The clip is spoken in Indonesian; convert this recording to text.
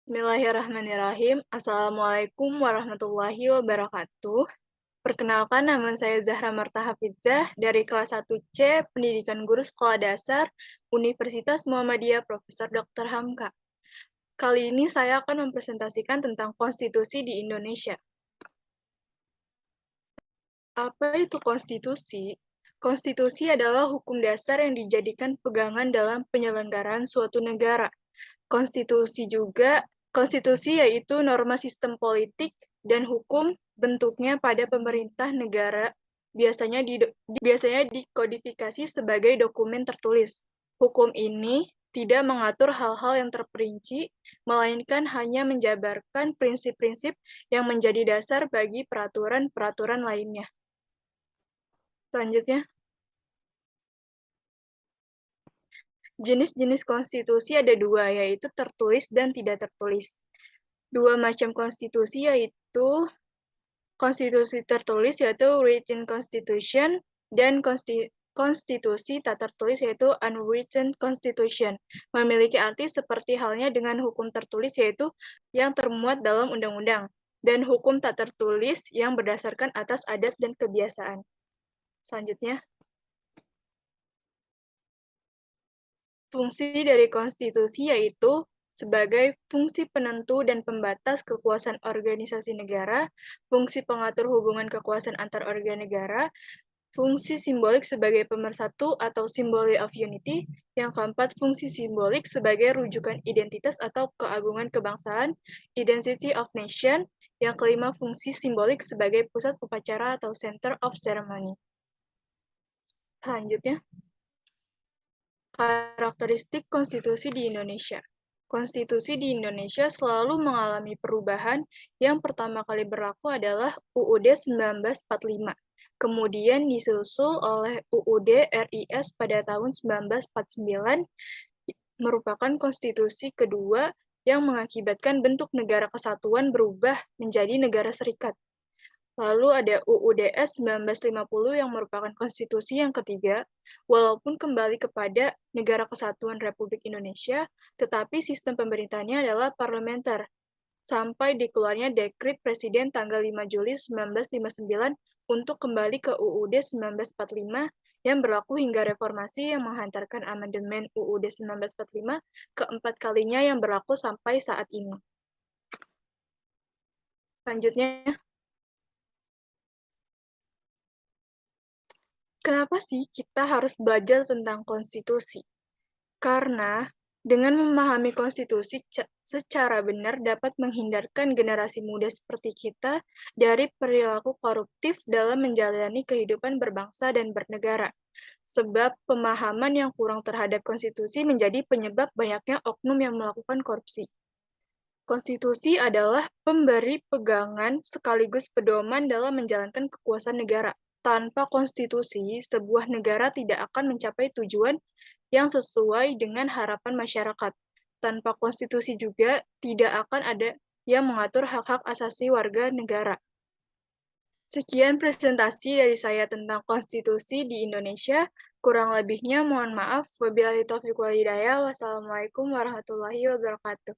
Bismillahirrahmanirrahim. Assalamualaikum warahmatullahi wabarakatuh. Perkenalkan, nama saya Zahra Marta Hafizah dari kelas 1C Pendidikan Guru Sekolah Dasar Universitas Muhammadiyah Profesor Dr. Hamka. Kali ini saya akan mempresentasikan tentang konstitusi di Indonesia. Apa itu konstitusi? Konstitusi adalah hukum dasar yang dijadikan pegangan dalam penyelenggaraan suatu negara. Konstitusi yaitu norma sistem politik dan hukum bentuknya pada pemerintah negara biasanya dikodifikasi sebagai dokumen tertulis. Hukum ini tidak mengatur hal-hal yang terperinci, melainkan hanya menjabarkan prinsip-prinsip yang menjadi dasar bagi peraturan-peraturan lainnya. Selanjutnya, jenis-jenis konstitusi ada dua, yaitu tertulis dan tidak tertulis. Dua macam konstitusi yaitu konstitusi tertulis yaitu written constitution dan konstitusi tak tertulis yaitu unwritten constitution. Memiliki arti seperti halnya dengan hukum tertulis yaitu yang termuat dalam undang-undang dan hukum tak tertulis yang berdasarkan atas adat dan kebiasaan. Selanjutnya, fungsi dari konstitusi yaitu sebagai fungsi penentu dan pembatas kekuasaan organisasi negara, fungsi pengatur hubungan kekuasaan antar organ negara, fungsi simbolik sebagai pemersatu atau symbol of unity, yang keempat fungsi simbolik sebagai rujukan identitas atau keagungan kebangsaan, identity of nation, yang kelima fungsi simbolik sebagai pusat upacara atau center of ceremony. Selanjutnya, karakteristik konstitusi di Indonesia. Konstitusi di Indonesia selalu mengalami perubahan. Yang pertama kali berlaku adalah UUD 1945. Kemudian disusul oleh UUD RIS pada tahun 1949, merupakan konstitusi kedua yang mengakibatkan bentuk negara kesatuan berubah menjadi negara serikat. Lalu ada UUDS 1950 yang merupakan konstitusi yang ketiga, walaupun kembali kepada Negara Kesatuan Republik Indonesia, tetapi sistem pemerintahannya adalah parlementer, sampai dikeluarnya Dekret Presiden tanggal 5 Juli 1959 untuk kembali ke UUD 1945 yang berlaku hingga reformasi yang menghantarkan amandemen UUD 1945 keempat kalinya yang berlaku sampai saat ini. Selanjutnya, kenapa sih kita harus belajar tentang konstitusi? Karena dengan memahami konstitusi secara benar dapat menghindarkan generasi muda seperti kita dari perilaku koruptif dalam menjalani kehidupan berbangsa dan bernegara. Sebab pemahaman yang kurang terhadap konstitusi menjadi penyebab banyaknya oknum yang melakukan korupsi. Konstitusi adalah pemberi pegangan sekaligus pedoman dalam menjalankan kekuasaan negara. Tanpa konstitusi, sebuah negara tidak akan mencapai tujuan yang sesuai dengan harapan masyarakat. Tanpa konstitusi juga tidak akan ada yang mengatur hak-hak asasi warga negara. Sekian presentasi dari saya tentang konstitusi di Indonesia. Kurang lebihnya mohon maaf. Wabillahi taufiq wal hidayah. Wassalamualaikum warahmatullahi wabarakatuh.